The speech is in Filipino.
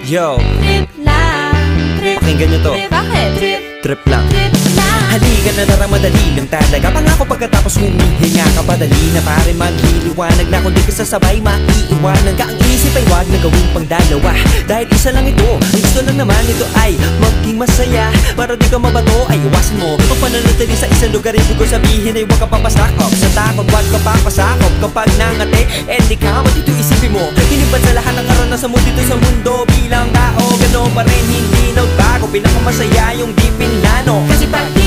Yo, Trip lang, trip. pakinggan nyo to. Bakit? Trip, Trip lang. trip lang. Halika na tara, madali lang talaga. Pangako pagkatapos humihinga ka padali na pare magliliwanag na kung di ka sasabay maiiwanan ka. Ang isip ay wag na gawing pangdalawa, dahil isa lang ito. Ang gusto lang naman ito ay maging masaya. Para di ka mabato ay iwasan mo ang pananatili sa isang lugar. Ibig ko sabihin ay huwag ka papasakop sa takot, wag ka papasakop. Kapag nangate, di ka matito isipin mo. Hinipan sa lahat ng karanasan mo dito sa mundo. Bilang tao, gano'n pa rin hindi nagbago. Pinakamasaya yung di pinlano. Kasi pag di